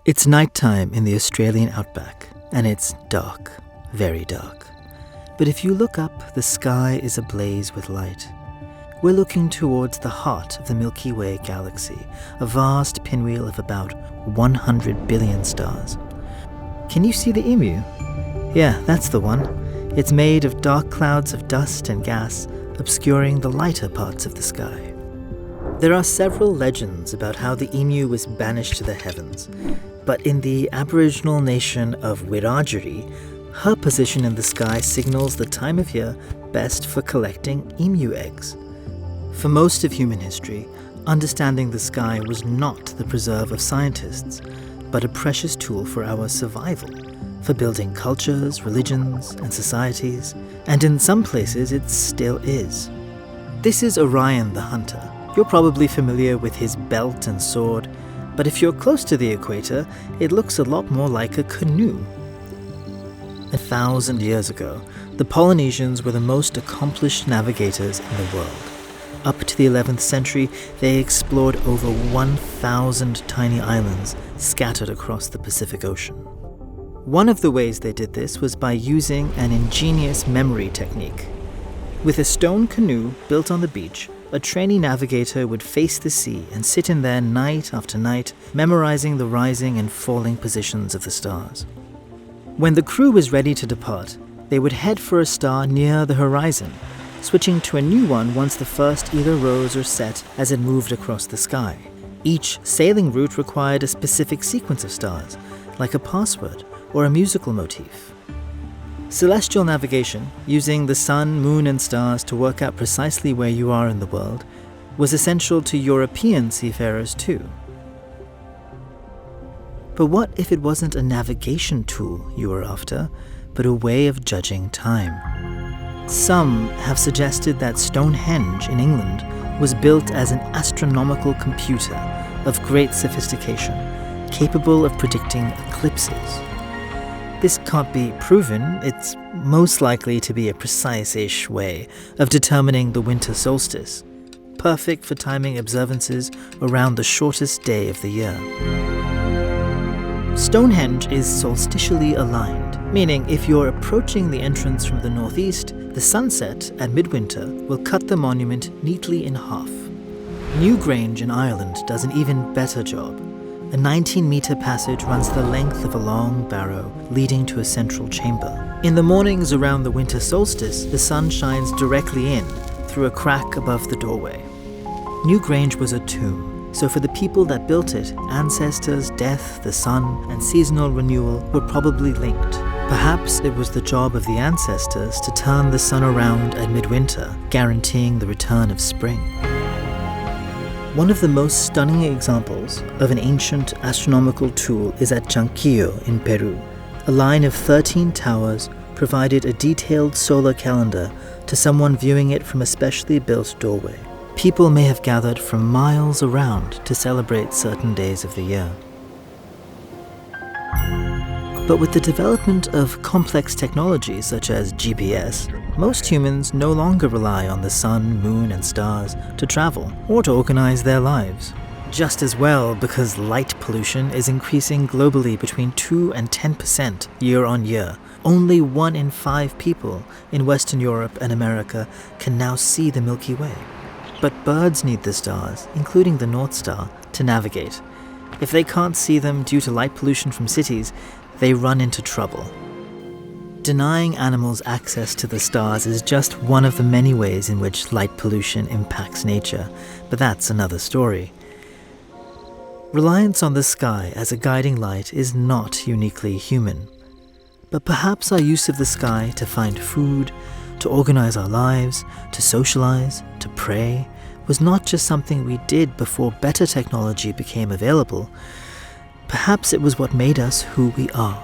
It's nighttime in the Australian outback, and it's dark, very dark. But if you look up, the sky is ablaze with light. We're looking towards the heart of the Milky Way galaxy, a vast pinwheel of about 100 billion stars. Can you see the emu? Yeah, that's the one. It's made of dark clouds of dust and gas, obscuring the lighter parts of the sky. There are several legends about how the emu was banished to the heavens, but in the Aboriginal nation of Wiradjuri, her position in the sky signals the time of year best for collecting emu eggs. For most of human history, understanding the sky was not the preserve of scientists, but a precious tool for our survival, for building cultures, religions, and societies, and in some places it still is. This is Orion the Hunter. You're probably familiar with his belt and sword, but if you're close to the equator, it looks a lot more like a canoe. 1,000 years ago, the Polynesians were the most accomplished navigators in the world. Up to the 11th century, they explored over 1,000 tiny islands scattered across the Pacific Ocean. One of the ways they did this was by using an ingenious memory technique. With a stone canoe built on the beach, a trainee navigator would face the sea and sit in there night after night, memorizing the rising and falling positions of the stars. When the crew was ready to depart, they would head for a star near the horizon, switching to a new one once the first either rose or set as it moved across the sky. Each sailing route required a specific sequence of stars, like a password or a musical motif. Celestial navigation, using the sun, moon, and stars to work out precisely where you are in the world, was essential to European seafarers too. But what if it wasn't a navigation tool you were after, but a way of judging time? Some have suggested that Stonehenge in England was built as an astronomical computer of great sophistication, capable of predicting eclipses. This can't be proven. It's most likely to be a precise-ish way of determining the winter solstice, perfect for timing observances around the shortest day of the year. Stonehenge is solstitially aligned, meaning if you're approaching the entrance from the northeast, the sunset at midwinter will cut the monument neatly in half. Newgrange in Ireland does an even better job. A 19-meter passage runs the length of a long barrow, leading to a central chamber. In the mornings around the winter solstice, the sun shines directly in, through a crack above the doorway. Newgrange was a tomb, so for the people that built it, ancestors, death, the sun, and seasonal renewal were probably linked. Perhaps it was the job of the ancestors to turn the sun around at midwinter, guaranteeing the return of spring. One of the most stunning examples of an ancient astronomical tool is at Chanquillo in Peru. A line of 13 towers provided a detailed solar calendar to someone viewing it from a specially built doorway. People may have gathered from miles around to celebrate certain days of the year. But with the development of complex technology such as GPS, most humans no longer rely on the sun, moon, and stars to travel or to organize their lives. Just as well, because light pollution is increasing globally between 2 and 10% year on year. Only 1 in 5 people in Western Europe and America can now see the Milky Way. But birds need the stars, including the North Star, to navigate. If they can't see them due to light pollution from cities, they run into trouble. Denying animals access to the stars is just one of the many ways in which light pollution impacts nature, but that's another story. Reliance on the sky as a guiding light is not uniquely human. But perhaps our use of the sky to find food, to organize our lives, to socialize, to pray, was not just something we did before better technology became available. Perhaps it was what made us who we are.